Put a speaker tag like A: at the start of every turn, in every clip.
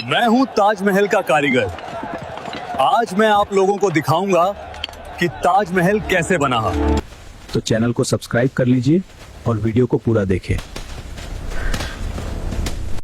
A: मैं हूं ताजमहल का कारीगर। आज मैं आप लोगों को दिखाऊंगा कि ताजमहल कैसे बना।
B: तो चैनल को सब्सक्राइब कर लीजिए और वीडियो को पूरा देखें।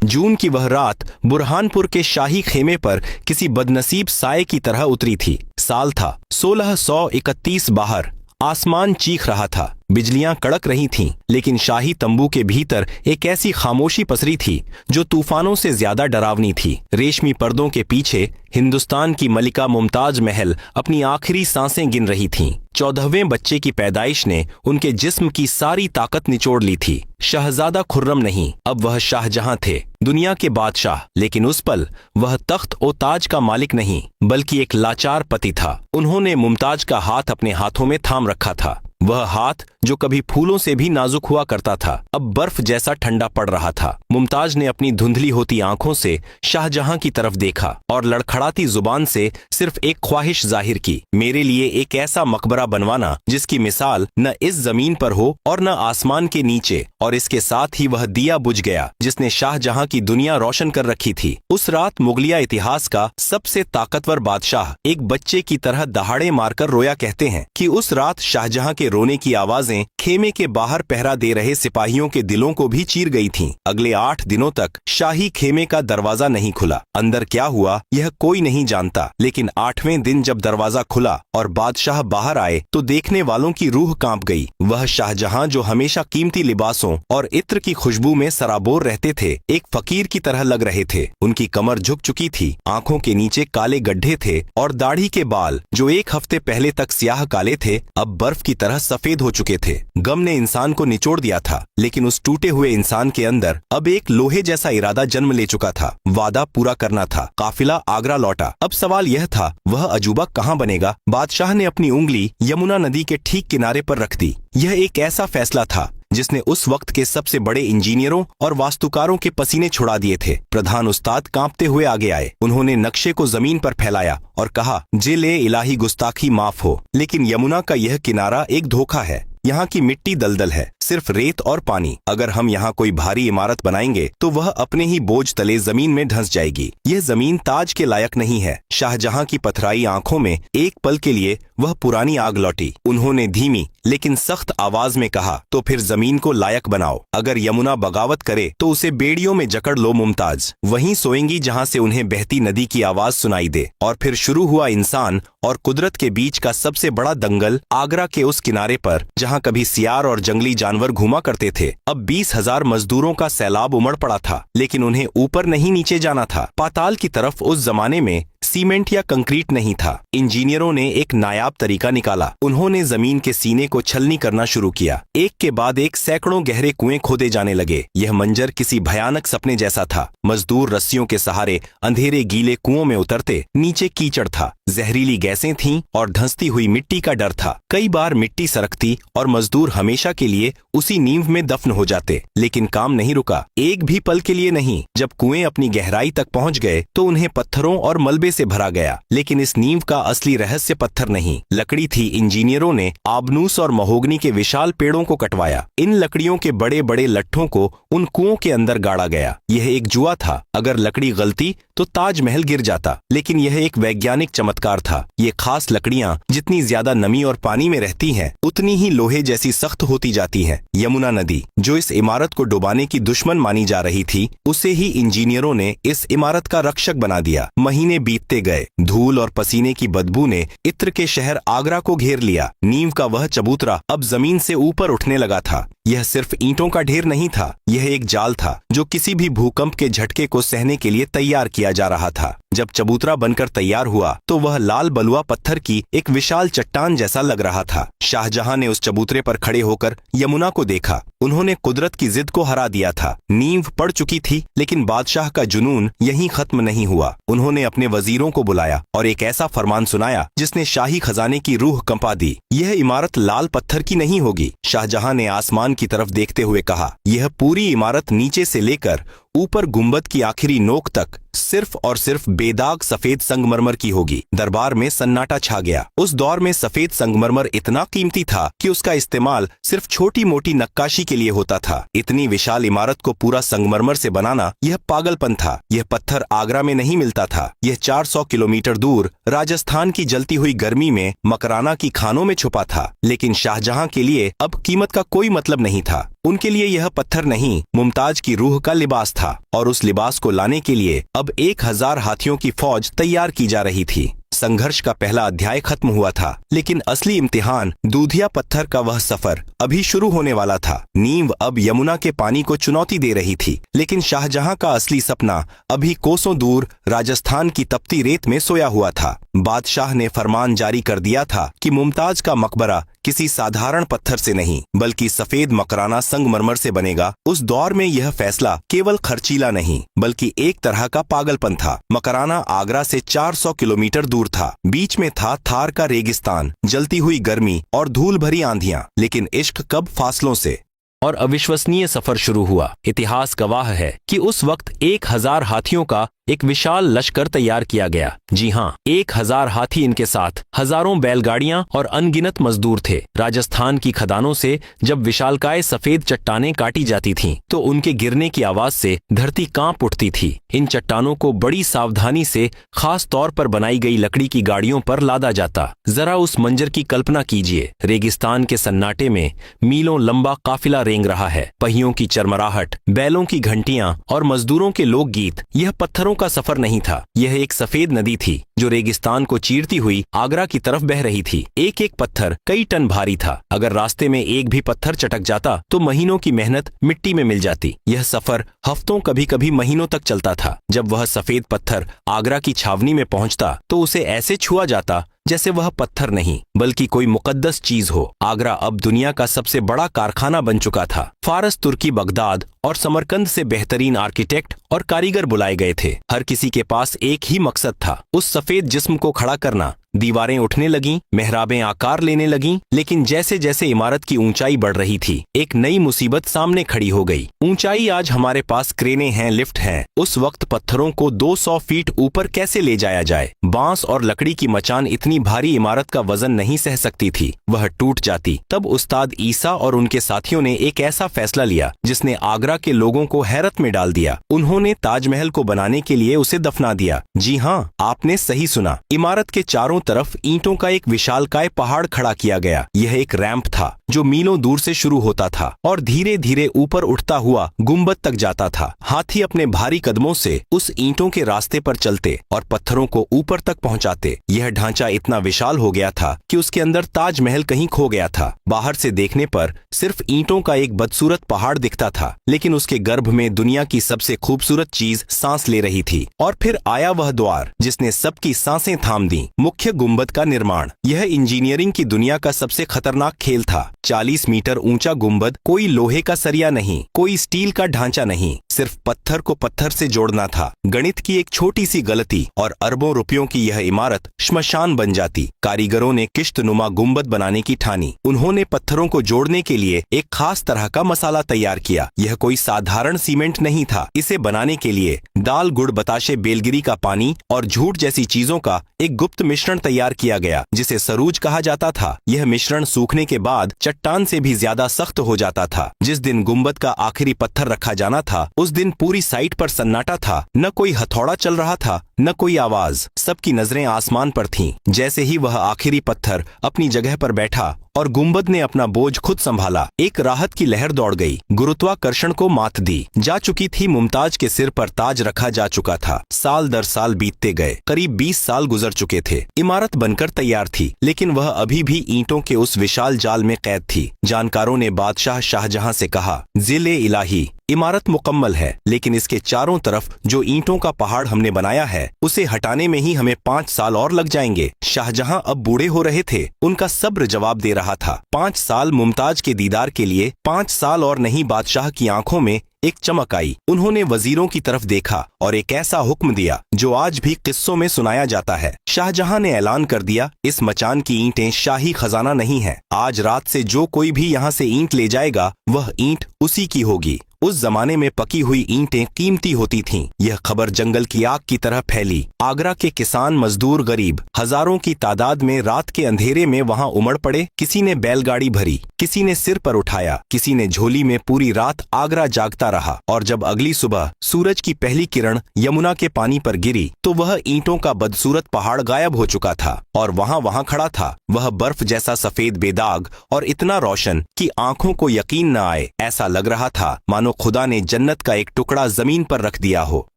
C: जून की वह रात बुरहानपुर के शाही खेमे पर किसी बदनसीब साये की तरह उतरी थी। साल था 1631। बाहर आसमान चीख रहा था, बिजलियां कड़क रही थीं, लेकिन शाही तंबू के भीतर एक ऐसी खामोशी पसरी थी जो तूफानों से ज्यादा डरावनी थी। रेशमी पर्दों के पीछे हिंदुस्तान की मलिका मुमताज महल अपनी आखिरी सांसें गिन रही थीं। 14वें बच्चे की पैदाइश ने उनके जिस्म की सारी ताकत निचोड़ ली थी। शहजादा खुर्रम नहीं, अब वह शाहजहां थे, दुनिया के बादशाह। लेकिन उस पल वह तख्त और ताज का मालिक नहीं, बल्कि एक लाचार पति था। उन्होंने मुमताज का हाथ अपने हाथों में थाम रखा था। वह हाथ जो कभी फूलों से भी नाजुक हुआ करता था, अब बर्फ जैसा ठंडा पड़ रहा था। मुमताज ने अपनी धुंधली होती आंखों से शाहजहां की तरफ देखा और लड़खड़ाती जुबान से सिर्फ एक ख्वाहिश जाहिर की, मेरे लिए एक ऐसा मकबरा बनवाना जिसकी मिसाल न इस जमीन पर हो और न आसमान के नीचे। और इसके साथ ही वह दिया बुझ गया जिसने शाहजहां की दुनिया रोशन कर रखी थी। उस रात मुगलिया इतिहास का सबसे ताकतवर बादशाह एक बच्चे की तरह दहाड़े मारकर रोया। कहते हैं कि उस रात शाहजहां के रोने की आवाजें खेमे के बाहर पहरा दे रहे सिपाहियों के दिलों को भी चीर गई थीं। अगले 8 दिनों तक शाही खेमे का दरवाजा नहीं खुला। अंदर क्या हुआ यह कोई नहीं जानता, लेकिन 8वें दिन जब दरवाजा खुला और बादशाह बाहर आए तो देखने वालों की रूह कांप गई। वह शाहजहां जो हमेशा कीमती लिबासों और इत्र की खुशबू में सराबोर रहते थे, एक फकीर की तरह लग रहे थे। उनकी कमर झुक चुकी थी, आंखों के नीचे काले गड्ढे थे और दाढ़ी के बाल जो एक हफ्ते पहले तक स्याह काले थे, अब बर्फ की तरह सफेद हो चुके थे। गम ने इंसान को निचोड़ दिया था, लेकिन उस टूटे हुए इंसान के अंदर अब एक लोहे जैसा इरादा जन्म ले चुका था। वादा पूरा करना था। काफिला आगरा लौटा। अब सवाल यह था, वह अजूबा कहाँ बनेगा? बादशाह ने अपनी उंगली यमुना नदी के ठीक किनारे पर रख दी। यह एक ऐसा फैसला था जिसने उस वक्त के सबसे बड़े इंजीनियरों और वास्तुकारों के पसीने छुड़ा दिए थे। प्रधान उस्ताद कांपते हुए आगे आए। उन्होंने नक्शे को जमीन पर फैलाया और कहा, जिले इलाही गुस्ताखी माफ हो, लेकिन यमुना का यह किनारा एक धोखा है। यहाँ की मिट्टी दलदल है, सिर्फ रेत और पानी। अगर हम यहाँ कोई भारी इमारत बनाएंगे तो वह अपने ही बोझ तले जमीन में धंस जाएगी। यह जमीन ताज के लायक नहीं है। शाहजहां की पथराई आंखों में एक पल के लिए वह पुरानी आग लौटी। उन्होंने धीमी लेकिन सख्त आवाज में कहा, तो फिर जमीन को लायक बनाओ। अगर यमुना बगावत करे तो उसे बेड़ियों में जकड़ लो मुमताज। वहीं सोएंगी जहाँ से उन्हें बहती नदी की आवाज सुनाई दे। और फिर शुरू हुआ इंसान और कुदरत के बीच का सबसे बड़ा दंगल। आगरा के उस किनारे पर जहाँ कभी सियार और जंगली जानवर घुमा करते थे, अब 20,000 मजदूरों का सैलाब उमड़ पड़ा था। लेकिन उन्हें ऊपर नहीं नीचे जाना था, पाताल की तरफ। उस जमाने में सीमेंट या कंक्रीट नहीं था। इंजीनियरों ने एक नायाब तरीका निकाला। उन्होंने जमीन के सीने को छलनी करना शुरू किया। एक के बाद एक सैकड़ों गहरे कुएं खोदे जाने लगे। यह मंजर किसी भयानक सपने जैसा था। मजदूर रस्सियों के सहारे अंधेरे गीले कुओं में उतरते। नीचे कीचड़ था, जहरीली गैसें थीं और धंसती हुई मिट्टी का डर था। कई बार मिट्टी सरकती और मजदूर हमेशा के लिए उसी नींव में दफन हो जाते। लेकिन काम नहीं रुका, एक भी पल के लिए नहीं। जब कुएं अपनी गहराई तक पहुंच गए तो उन्हें पत्थरों और मलबे से भरा गया। लेकिन इस नींव का असली रहस्य पत्थर नहीं, लकड़ी थी। इंजीनियरों ने आबनूस और महोगनी के विशाल पेड़ों को कटवाया। इन लकड़ियों के बड़े बड़े लट्ठों को उन कुओं के अंदर गाड़ा गया। यह एक जुआ था। अगर लकड़ी गलती तो ताजमहल गिर जाता। लेकिन यह एक वैज्ञानिक चमत्कार था। ये खास लकड़ियां जितनी ज्यादा नमी और पानी में रहती हैं, उतनी ही लोहे जैसी सख्त होती जाती हैं। यमुना नदी जो इस इमारत को डुबाने की दुश्मन मानी जा रही थी, उसे ही इंजीनियरों ने इस इमारत का रक्षक बना दिया। महीने बीतते गए। धूल और पसीने की बदबू ने इत्र के शहर आगरा को घेर लिया। नींव का वह चबूतरा अब जमीन से ऊपर उठने लगा था। यह सिर्फ ईंटों का ढेर नहीं था, यह एक जाल था जो किसी भी भूकंप के झटके को सहने के लिए तैयार किया जा रहा था। जब चबूतरा बनकर तैयार हुआ तो वह लाल बलुआ पत्थर की एक विशाल चट्टान जैसा लग रहा था। शाहजहां ने उस चबूतरे पर खड़े होकर यमुना को देखा। उन्होंने कुदरत की जिद को हरा दिया था। नींव पड़ चुकी थी, लेकिन बादशाह का जुनून यहीं खत्म नहीं हुआ। उन्होंने अपने वजीरों को बुलाया और एक ऐसा फरमान सुनाया जिसने शाही खजाने की रूह कंपा दी। यह इमारत लाल पत्थर की नहीं होगी। शाहजहां ने आसमान की तरफ देखते हुए कहा, यह पूरी इमारत नीचे से लेकर ऊपर गुंबद की आखिरी नोक तक सिर्फ और सिर्फ बेदाग सफेद संगमरमर की होगी। दरबार में सन्नाटा छा गया। उस दौर में सफेद संगमरमर इतना कीमती था कि उसका इस्तेमाल सिर्फ छोटी मोटी नक्काशी के लिए होता था। इतनी विशाल इमारत को पूरा संगमरमर से बनाना यह पागलपन था। यह पत्थर आगरा में नहीं मिलता था। यह 400 किलोमीटर दूर राजस्थान की जलती हुई गर्मी में मकराना की खानों में छुपा था। लेकिन शाहजहां के लिए अब कीमत का कोई मतलब नहीं था। उनके लिए यह पत्थर नहीं, मुमताज की रूह का लिबास था, और उस लिबास को लाने के लिए अब 1000 हाथियों की फौज तैयार की जा रही थी। संघर्ष का पहला अध्याय खत्म हुआ था, लेकिन असली इम्तिहान, दूधिया पत्थर का वह सफर अभी शुरू होने वाला था। नींव अब यमुना के पानी को चुनौती दे रही थी, लेकिन शाहजहां का असली सपना अभी कोसों दूर राजस्थान की तपती रेत में सोया हुआ था। बादशाह ने फरमान जारी कर दिया था कि मुमताज का मकबरा किसी साधारण पत्थर से नहीं, बल्कि सफेद मकराना संगमरमर से बनेगा। उस दौर में यह फैसला केवल खर्चीला नहीं, बल्कि एक तरह का पागलपन था। मकराना आगरा से 400 किलोमीटर दूर था। बीच में था थार का रेगिस्तान, जलती हुई गर्मी और धूल भरी आंधियां। लेकिन इश्क कब फासलों से और अविश्वसनीय सफर शुरू हुआ। इतिहास गवाह है कि उस वक्त 1000 हाथियों का एक विशाल लश्कर तैयार किया गया। जी हाँ, 1000 हाथी, इनके साथ हजारों बैलगाड़ियां और अनगिनत मजदूर थे। राजस्थान की खदानों से जब विशालकाय सफेद चट्टानें काटी जाती थीं, तो उनके गिरने की आवाज से धरती कांप उठती थी। इन चट्टानों को बड़ी सावधानी से खास तौर पर बनाई गई लकड़ी की गाड़ियों पर लादा जाता। जरा उस मंजर की कल्पना कीजिए। रेगिस्तान के सन्नाटे में मीलों लंबा काफिला रेंग रहा है। पहियों की चरमराहट, बैलों की घंटियां और मजदूरों के लोकगीत। यह पत्थरों का सफर नहीं था, यह एक सफेद नदी थी जो रेगिस्तान को चीरती हुई आगरा की तरफ बह रही थी। एक एक पत्थर कई टन भारी था। अगर रास्ते में एक भी पत्थर चटक जाता तो महीनों की मेहनत मिट्टी में मिल जाती। यह सफर हफ्तों, कभी कभी महीनों तक चलता था। जब वह सफेद पत्थर आगरा की छावनी में पहुंचता तो उसे ऐसे छुआ जाता जैसे वह पत्थर नहीं, बल्कि कोई मुकद्दस चीज हो। आगरा अब दुनिया का सबसे बड़ा कारखाना बन चुका था। फारस, तुर्की, बगदाद और समरकंद से बेहतरीन आर्किटेक्ट और कारीगर बुलाए गए थे। हर किसी के पास एक ही मकसद था, उस सफेद जिस्म को खड़ा करना। दीवारें उठने लगीं, मेहराबें आकार लेने लगीं, लेकिन जैसे जैसे इमारत की ऊंचाई बढ़ रही थी, एक नई मुसीबत सामने खड़ी हो गई। ऊंचाई, आज हमारे पास क्रेनें हैं, लिफ्ट हैं। उस वक्त पत्थरों को 200 फीट ऊपर कैसे ले जाया जाए? बांस और लकड़ी की मचान इतनी भारी इमारत का वजन नहीं सह सकती थी, वह टूट जाती। तब उस्ताद ईसा और उनके साथियों ने एक ऐसा फैसला लिया जिसने आगरा के लोगों को हैरत में डाल दिया। उन्होंने ताजमहल को बनाने के लिए उसे दफना दिया। जी हाँ, आपने सही सुना। इमारत के चारों तरफ ईंटों का एक विशालकाय पहाड़ खड़ा किया गया। यह एक रैंप था जो मीलों दूर से शुरू होता था और धीरे धीरे ऊपर उठता हुआ गुंबद तक जाता था। हाथी अपने भारी कदमों से उस ईंटों के रास्ते पर चलते और पत्थरों को ऊपर तक पहुंचाते। यह ढांचा इतना विशाल हो गया था कि उसके अंदर ताजमहल कहीं खो गया था। बाहर से देखने पर सिर्फ ईंटों का एक बदसूरत पहाड़ दिखता था, लेकिन उसके गर्भ में दुनिया की सबसे खूबसूरत चीज सांस ले रही थी। और फिर आया वह द्वार जिसने सबकी सांसें थाम दी, मुख्य गुंबद का निर्माण। यह इंजीनियरिंग की दुनिया का सबसे खतरनाक खेल था। 40 मीटर ऊंचा गुंबद, कोई लोहे का सरिया नहीं, कोई स्टील का ढांचा नहीं, सिर्फ पत्थर को पत्थर से जोड़ना था। गणित की एक छोटी सी गलती और अरबों रुपयों की यह इमारत श्मशान बन जाती। कारीगरों ने किश्तनुमा गुंबद बनाने की ठानी। उन्होंने पत्थरों को जोड़ने के लिए एक खास तरह का मसाला तैयार किया। यह कोई साधारण सीमेंट नहीं था। इसे बनाने के लिए दाल, गुड़, बताशे, बेलगिरी का पानी और झूठ जैसी चीजों का एक गुप्त मिश्रण तैयार किया गया, जिसे सरूज कहा जाता था। यह मिश्रण सूखने के बाद चट्टान से भी ज्यादा सख्त हो जाता था। जिस दिन गुंबद का आखिरी पत्थर रखा जाना था, उस दिन पूरी साइट पर सन्नाटा था। न कोई हथौड़ा चल रहा था, न कोई आवाज। सबकी नजरें आसमान पर थीं। जैसे ही वह आखिरी पत्थर अपनी जगह पर बैठा और गुंबद ने अपना बोझ खुद संभाला, एक राहत की लहर दौड़ गई। गुरुत्वाकर्षण को मात दी जा चुकी थी। मुमताज के सिर पर ताज रखा जा चुका था। साल दर साल बीतते गए। करीब 20 साल गुजर चुके थे। इमारत बनकर तैयार थी, लेकिन वह अभी भी ईंटों के उस विशाल जाल में कैद थी। जानकारों ने बादशाह शाहजहां से कहा, जिले इलाही, इमारत मुकम्मल है, लेकिन इसके चारों तरफ जो ईंटों का पहाड़ हमने बनाया है, उसे हटाने में ही हमें 5 साल और लग जाएंगे। शाहजहां अब बूढ़े हो रहे थे। उनका सब्र जवाब दे रहा था। 5 साल मुमताज के दीदार के लिए 5 साल और नहीं। बादशाह की आंखों में एक चमक आई। उन्होंने वजीरों की तरफ देखा और एक ऐसा हुक्म दिया जो आज भी किस्सों में सुनाया जाता है। शाहजहां ने ऐलान कर दिया, इस मचान की ईंटें शाही खजाना नहीं है। आज रात से जो कोई भी यहाँ से ईंट ले जाएगा, वह ईंट उसी की होगी। उस जमाने में पकी हुई ईंटें कीमती होती थीं। यह खबर जंगल की आग की तरह फैली। आगरा के किसान, मजदूर, गरीब हजारों की तादाद में रात के अंधेरे में वहां उमड़ पड़े। किसी ने बैलगाड़ी भरी, किसी ने सिर पर उठाया, किसी ने झोली में। पूरी रात आगरा जागता रहा और जब अगली सुबह सूरज की पहली किरण यमुना के पानी पर गिरी तो वह ईंटों का बदसूरत पहाड़ गायब हो चुका था और वहां खड़ा था वह बर्फ जैसा सफेद बेदाग और इतना रोशन कि आंखों को यकीन न आए। ऐसा लग रहा था मानो खुदा ने जन्नत का एक टुकड़ा जमीन पर रख दिया हो।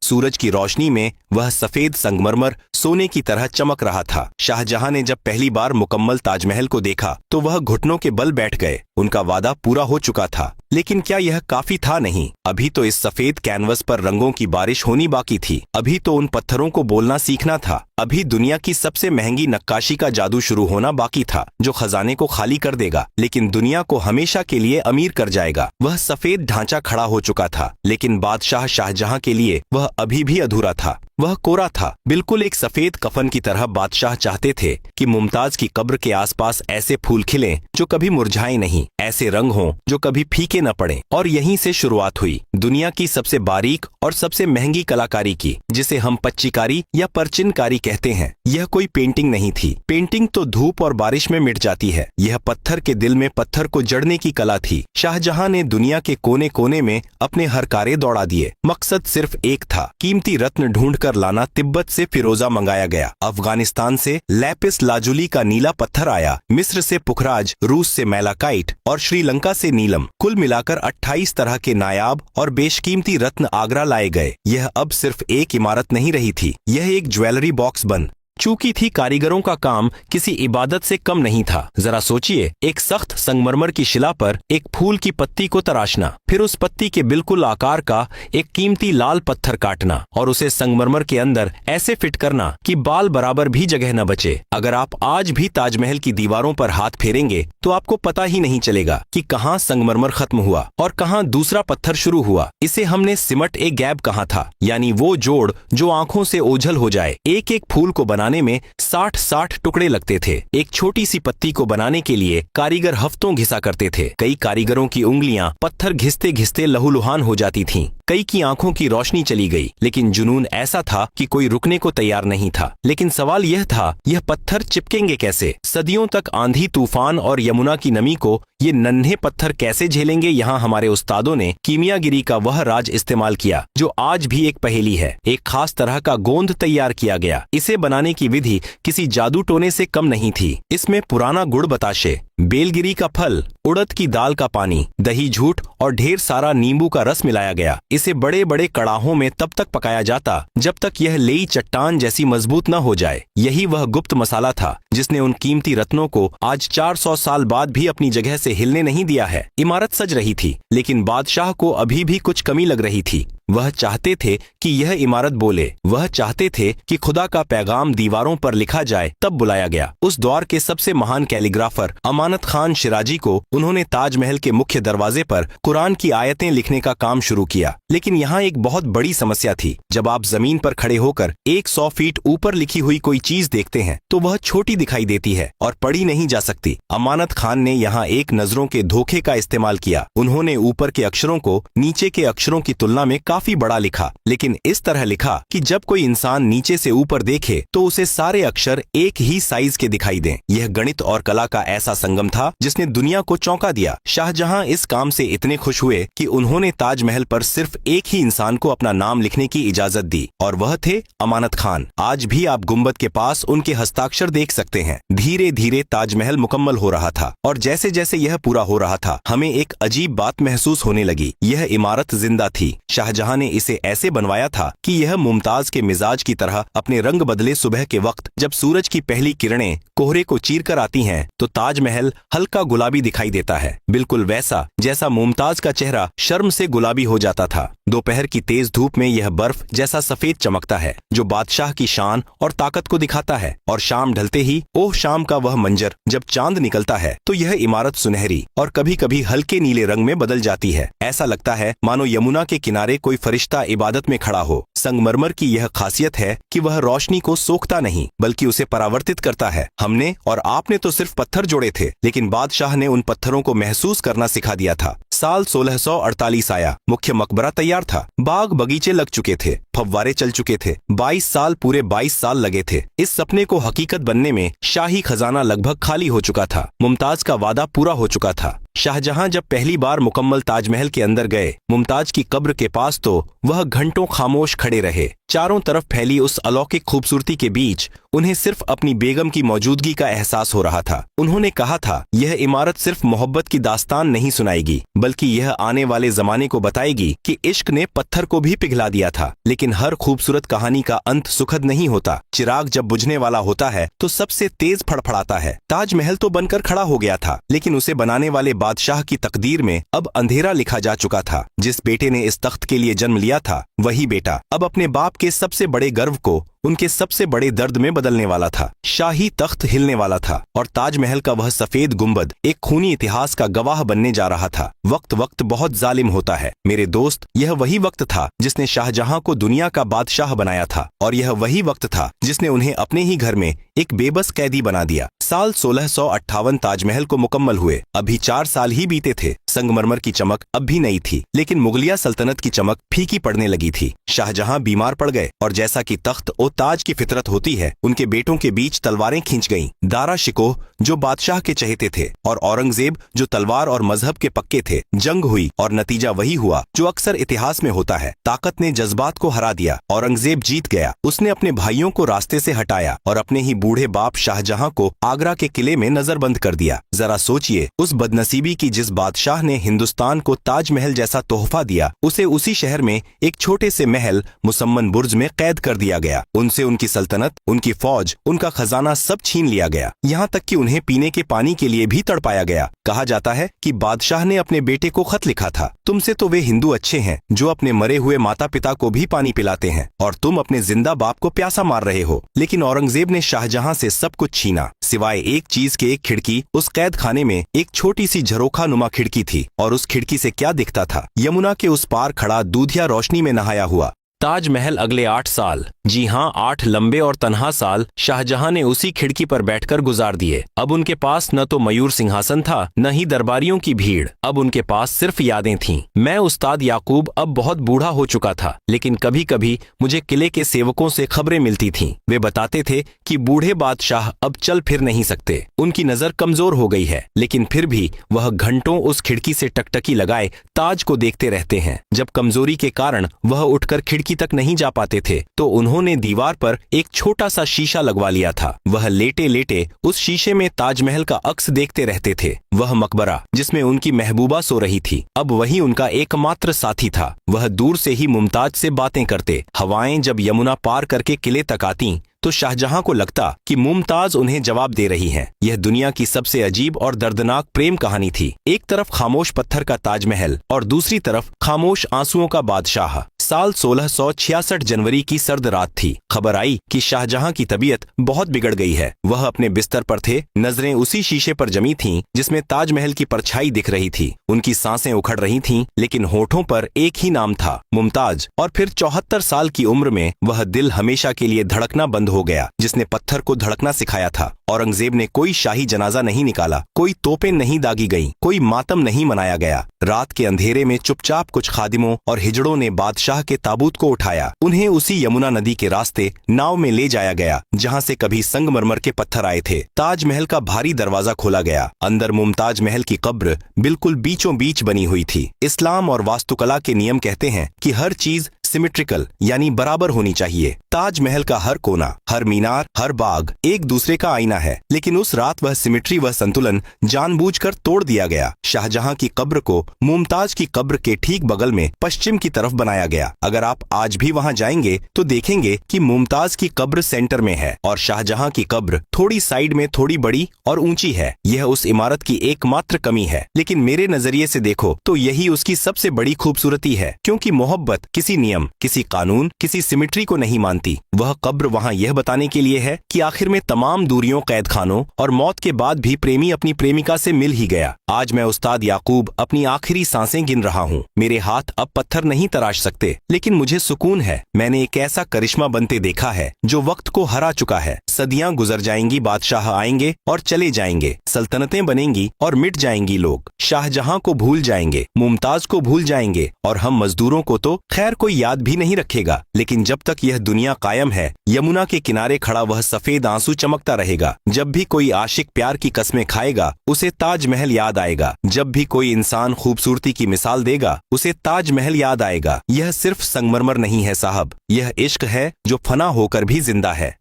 C: सूरज की रोशनी में वह सफेद संगमरमर सोने की तरह चमक रहा था। शाहजहां ने जब पहली बार मुकम्मल ताजमहल को देखा तो वह घुटनों के बल बैठ गए। उनका वादा पूरा हो चुका था, लेकिन क्या यह काफी था? नहीं। अभी तो इस सफेद कैनवस पर रंगों की बारिश होनी बाकी थी। अभी तो उन पत्थरों को बोलना सीखना था। अभी दुनिया की सबसे महंगी नक्काशी का जादू शुरू होना बाकी था, जो खजाने को खाली कर देगा लेकिन दुनिया को हमेशा के लिए अमीर कर जाएगा। वह सफेद ढांचा खड़ा हो चुका था, लेकिन बादशाह शाहजहां के लिए वह अभी भी अधूरा था। वह कोरा था, बिल्कुल एक सफेद कफन की तरह। बादशाह चाहते थे कि मुमताज की कब्र के आसपास ऐसे फूल खिलें जो कभी मुरझाए नहीं, ऐसे रंग हों जो कभी फीके न पड़े। और यहीं से शुरुआत हुई दुनिया की सबसे बारीक और सबसे महंगी कलाकारी की, जिसे हम पच्चीकारी या परचिनकारी कहते हैं। यह कोई पेंटिंग नहीं थी। पेंटिंग तो धूप और बारिश में मिट जाती है। यह पत्थर के दिल में पत्थर को जड़ने की कला थी। शाहजहां ने दुनिया के कोने कोने में अपने हरकारे दौड़ा दिए। मकसद सिर्फ एक था, कीमती रत्न ढूंढकर लाना। तिब्बत से फिरोजा मंगाया गया, अफगानिस्तान से लैपिस लाजुली का नीला पत्थर आया, मिस्र से पुखराज, रूस से मैलाकाइट और श्रीलंका से नीलम। कुल मिलाकर 28 तरह के नायाब और बेशकीमती रत्न आगरा लाए गए। यह अब सिर्फ एक इमारत नहीं रही थी, यह एक ज्वेलरी बॉक्स बन चूकी थी। कारीगरों का काम किसी इबादत से कम नहीं था। जरा सोचिए, एक सख्त संगमरमर की शिला पर एक फूल की पत्ती को तराशना, फिर उस पत्ती के बिल्कुल आकार का एक कीमती लाल पत्थर काटना और उसे संगमरमर के अंदर ऐसे फिट करना कि बाल बराबर भी जगह न बचे। अगर आप आज भी ताजमहल की दीवारों पर हाथ फेरेंगे तो आपको पता ही नहीं चलेगा कि कहाँ संगमरमर खत्म हुआ और कहाँ दूसरा पत्थर शुरू हुआ। इसे हमने सिमट ए गैप कहा था, यानी वो जोड़ जो आंखों से ओझल हो जाए। एक एक फूल को बनाने में 60-60 टुकड़े लगते थे। एक छोटी सी पत्ती को बनाने के लिए कारीगर हफ्तों घिसा करते थे। कई कारीगरों की उंगलियां पत्थर घिसते घिसते लहूलुहान हो जाती थीं। कई की आंखों की रोशनी चली गई, लेकिन जुनून ऐसा था कि कोई रुकने को तैयार नहीं था। लेकिन सवाल यह था, यह पत्थर चिपकेंगे कैसे? सदियों तक आंधी, तूफान और यमुना की नमी को ये नन्हे पत्थर कैसे झेलेंगे? यहाँ हमारे उस्तादों ने कीमियागिरी का वह राज इस्तेमाल किया जो आज भी एक पहेली है। एक खास तरह का गोंद तैयार किया गया। इसे बनाने की विधि किसी जादू टोने से कम नहीं थी। इसमें पुराना गुड़ बताशे, बेलगिरी का फल, उड़द की दाल का पानी, दही झूठ और ढेर सारा नींबू का रस मिलाया गया। इसे बड़े बड़े कड़ाहों में तब तक पकाया जाता जब तक यह लेई चट्टान जैसी मजबूत न हो जाए। यही वह गुप्त मसाला था जिसने उन कीमती रत्नों को आज 400 साल बाद भी अपनी जगह से हिलने नहीं दिया है। इमारत सज रही थी, लेकिन बादशाह को अभी भी कुछ कमी लग रही थी। वह चाहते थे कि यह इमारत बोले। वह चाहते थे कि खुदा का पैगाम दीवारों पर लिखा जाए। तब बुलाया गया उस दौर के सबसे महान कैलीग्राफर अमानत खान शिराजी को। उन्होंने ताजमहल के मुख्य दरवाजे पर कुरान की आयतें लिखने का काम शुरू किया। लेकिन यहाँ एक बहुत बड़ी समस्या थी। जब आप जमीन पर खड़े होकर 100 फीट ऊपर लिखी हुई कोई चीज देखते हैं तो वह छोटी दिखाई देती है और पढ़ी नहीं जा सकती। अमानत खान ने यहाँ एक नजरों के धोखे का इस्तेमाल किया। उन्होंने ऊपर के अक्षरों को नीचे के अक्षरों की तुलना में काफी बड़ा लिखा, लेकिन इस तरह लिखा कि जब कोई इंसान नीचे से ऊपर देखे तो उसे सारे अक्षर एक ही साइज के दिखाई दें। यह गणित और कला का ऐसा संगम था जिसने दुनिया को चौंका दिया। शाहजहां इस काम से इतने खुश हुए कि उन्होंने ताजमहल पर सिर्फ एक ही इंसान को अपना नाम लिखने की इजाजत दी और वह थे अमानत खान। आज भी आप गुंबद के पास उनके हस्ताक्षर देख सकते हैं। धीरे धीरे ताजमहल मुकम्मल हो रहा था और जैसे जैसे यह पूरा हो रहा था हमें एक अजीब बात महसूस होने लगी। यह इमारत जिंदा थी। शाहजहां ने इसे ऐसे बनवाया था कि यह मुमताज के मिजाज की तरह अपने रंग बदले। सुबह के वक्त जब सूरज की पहली किरणें कोहरे को चीर कर आती हैं तो ताजमहल हल्का गुलाबी दिखाई देता है, बिल्कुल वैसा जैसा मुमताज का चेहरा शर्म से गुलाबी हो जाता था। दोपहर की तेज धूप में यह बर्फ जैसा सफेद चमकता है जो बादशाह की शान और ताकत को दिखाता है। और शाम ढलते ही ओह शाम का वह मंजर, जब चांद निकलता है तो यह इमारत सुनहरी और कभी कभी हल्के नीले रंग में बदल जाती है। ऐसा लगता है मानो यमुना के किनारे कोई फरिश्ता इबादत में खड़ा हो। संगमरमर की यह खासियत है कि वह रोशनी को सोखता नहीं बल्कि उसे परावर्तित करता है। हमने और आपने तो सिर्फ पत्थर जोड़े थे, लेकिन बादशाह ने उन पत्थरों को महसूस करना सिखा दिया था। साल 1648 आया। मुख्य मकबरा तैयार था, बाग बगीचे लग चुके थे, फव्वारे चल चुके थे। 22 साल, पूरे 22 साल लगे थे इस सपने को हकीकत बनने में। शाही खजाना लगभग खाली हो चुका था, मुमताज का वादा पूरा हो चुका था। शाहजहां जब पहली बार मुकम्मल ताजमहल के अंदर गए, मुमताज की कब्र के पास तो वह घंटों खामोश खड़े रहे। चारों तरफ फैली उस अलौकिक खूबसूरती के बीच उन्हें सिर्फ अपनी बेगम की मौजूदगी का एहसास हो रहा था। उन्होंने कहा था, यह इमारत सिर्फ मोहब्बत की दास्तान नहीं सुनाएगी, बल्कि यह आने वाले जमाने को बताएगी कि इश्क ने पत्थर को भी पिघला दिया था। लेकिन हर खूबसूरत कहानी का अंत सुखद नहीं होता। चिराग जब बुझने वाला होता है तो सबसे तेज फड़फड़ाता है। ताजमहल तो बनकर खड़ा हो गया था, लेकिन उसे बनाने वाले बादशाह की तकदीर में अब अंधेरा लिखा जा चुका था। जिस बेटे ने इस तख्त के लिए जन्म लिया था, वही बेटा अब अपने बाप के सबसे बड़े गर्व को उनके सबसे बड़े दर्द में बदलने वाला था। शाही तख्त हिलने वाला था और ताजमहल का वह सफेद गुंबद एक खूनी इतिहास का गवाह बनने जा रहा था। वक्त बहुत जालिम होता है मेरे दोस्त। यह वही वक्त था जिसने शाहजहां को दुनिया का बादशाह बनाया था, और यह वही वक्त था जिसने उन्हें अपने ही घर में एक बेबस कैदी बना दिया। साल 1658 ताजमहल को मुकम्मल हुए। अभी 4 साल ही बीते थे। संगमरमर की चमक अब भी नहीं थी, लेकिन मुगलिया सल्तनत की चमक फीकी पड़ने लगी थी। शाहजहां बीमार पड़ गए और जैसा कि तख्त और ताज की फितरत होती है, उनके बेटों के बीच तलवारें खींच गईं। दारा शिकोह जो बादशाह के चहेते थे और औरंगजेब जो तलवार और मजहब के पक्के थे। जंग हुई और नतीजा वही हुआ जो अक्सर इतिहास में होता है। ताकत ने जज्बात को हरा दिया। औरंगजेब जीत गया। उसने अपने भाइयों को रास्ते से हटाया और अपने ही बूढ़े बाप शाहजहां को आगरा के किले में नजरबंद कर दिया। जरा सोचिए, उस बदनसीबी की जिस बादशाह ने हिंदुस्तान को ताजमहल जैसा तोहफा दिया, उसे उसी शहर में एक छोटे से महल मुसम्मन बुर्ज में कैद कर दिया गया। उनसे उनकी सल्तनत, उनकी फौज, उनका खजाना सब छीन लिया गया। यहाँ तक कि उन्हें पीने के पानी के लिए भी तड़पाया गया। कहा जाता है कि बादशाह ने अपने बेटे को खत लिखा था, तुमसे तो वे हिंदू अच्छे हैं जो अपने मरे हुए माता पिता को भी पानी पिलाते हैं, और तुम अपने जिंदा बाप को प्यासा मार रहे हो। लेकिन औरंगजेब ने शाहजहां से सब कुछ छीना, सिवाय एक चीज के। एक खिड़की। उस कैद खाने में एक छोटी सी झरोखा नुमा खिड़की थी, और उस खिड़की से क्या दिखता था? यमुना के उस पार खड़ा दूधिया रोशनी में नहाया हुआ ताजमहल। अगले 8 साल, जी हाँ 8 लंबे और तन्हा साल शाहजहां ने उसी खिड़की पर बैठकर गुजार दिए। अब उनके पास न तो मयूर सिंहासन था, न ही दरबारियों की भीड़। अब उनके पास सिर्फ यादें थीं। मैं उस्ताद याकूब अब बहुत बूढ़ा हो चुका था, लेकिन कभी कभी मुझे किले के सेवकों से खबरें मिलती थीं। वे बताते थे कि बूढ़े बादशाह अब चल फिर नहीं सकते, उनकी नजर कमजोर हो गई है, लेकिन फिर भी वह घंटों उस खिड़की से टकटकी लगाए ताज को देखते रहते हैं। जब कमजोरी के कारण वह उठकर खिड़की तक नहीं जा पाते थे, तो उन्होंने दीवार पर एक छोटा सा शीशा लगवा लिया था। वह लेटे लेटे उस शीशे में ताजमहल का अक्स देखते रहते थे। वह मकबरा जिसमें उनकी महबूबा सो रही थी, अब वही उनका एकमात्र साथी था। वह दूर से ही मुमताज से बातें करते। हवाएं जब यमुना पार करके किले तक आती तो शाहजहां को लगता कि मुमताज उन्हें जवाब दे रही हैं। यह दुनिया की सबसे अजीब और दर्दनाक प्रेम कहानी थी। एक तरफ खामोश पत्थर का ताजमहल और दूसरी तरफ खामोश आंसुओं का बादशाह। साल 1666 जनवरी की सर्द रात थी। खबर आई कि शाहजहां की तबीयत बहुत बिगड़ गई है। वह अपने बिस्तर पर थे। नजरें उसी शीशे पर जमी थीं जिसमें ताजमहल की परछाई दिख रही थी। उनकी सांसें उखड़ रही थीं, लेकिन होठों पर एक ही नाम था, मुमताज। और फिर 74 साल की उम्र में वह दिल हमेशा के लिए धड़कना बंद हो गया जिसने पत्थर को धड़कना सिखाया था। औरंगजेब ने कोई शाही जनाजा नहीं निकाला, कोई तोपें नहीं दागी गईं, कोई मातम नहीं मनाया गया। रात के अंधेरे में चुपचाप कुछ खादिमों और हिजड़ों ने बादशाह के ताबूत को उठाया। उन्हें उसी यमुना नदी के रास्ते नाव में ले जाया गया जहां से कभी संगमरमर के पत्थर आए थे। ताजमहल का भारी दरवाजा खोला गया। अंदर मुमताज महल की कब्र बिल्कुल बीचों बीच बनी हुई थी। इस्लाम और वास्तुकला के नियम कहते हैं कि हर चीज सिमेट्रिकल यानी बराबर होनी चाहिए। ताजमहल का हर कोना, हर मीनार, हर बाग एक दूसरे का आईना है, लेकिन उस रात वह सिमेट्री, वह संतुलन जानबूझकर तोड़ दिया गया। शाहजहां की कब्र को मुमताज की कब्र के ठीक बगल में पश्चिम की तरफ बनाया गया। अगर आप आज भी वहां जाएंगे तो देखेंगे कि मुमताज की कब्र सेंटर में है और शाहजहां की कब्र थोड़ी साइड में थोड़ी बड़ी और ऊंची है। यह उस इमारत की एकमात्र कमी है, लेकिन मेरे नजरिए से देखो तो यही उसकी सबसे बड़ी खूबसूरती है, क्योंकि मोहब्बत किसी नियम, किसी कानून, किसी सिमेट्री को नहीं मानती। वह कब्र वहां यह बताने के लिए है कि आखिर में तमाम दूरियों, कैद खानों और मौत के बाद भी प्रेमी अपनी प्रेमिका से मिल ही गया। आज मैं उस्ताद याकूब अपनी आखिरी सांसें गिन रहा हूँ। मेरे हाथ अब पत्थर नहीं तराश सकते, लेकिन मुझे सुकून है। मैंने एक ऐसा करिश्मा बनते देखा है जो वक्त को हरा चुका है। सदियां गुजर जाएंगी, बादशाह आएंगे और चले जाएंगे, सल्तनतें बनेंगी और मिट जाएंगी, लोग शाहजहां को भूल जाएंगे, मुमताज को भूल जाएंगे और हम मजदूरों को तो खैर कोई याद भी नहीं रखेगा। लेकिन जब तक यह दुनिया कायम है, यमुना के किनारे खड़ा वह सफेद आंसू चमकता रहेगा। जब भी कोई आशिक प्यार की कस्में खाएगा, उसे ताजमहल याद आएगा। जब भी कोई इंसान खूबसूरती की मिसाल देगा, उसे ताजमहल याद आएगा। यह सिर्फ संगमरमर नहीं है साहब, यह इश्क है जो फना होकर भी जिंदा है।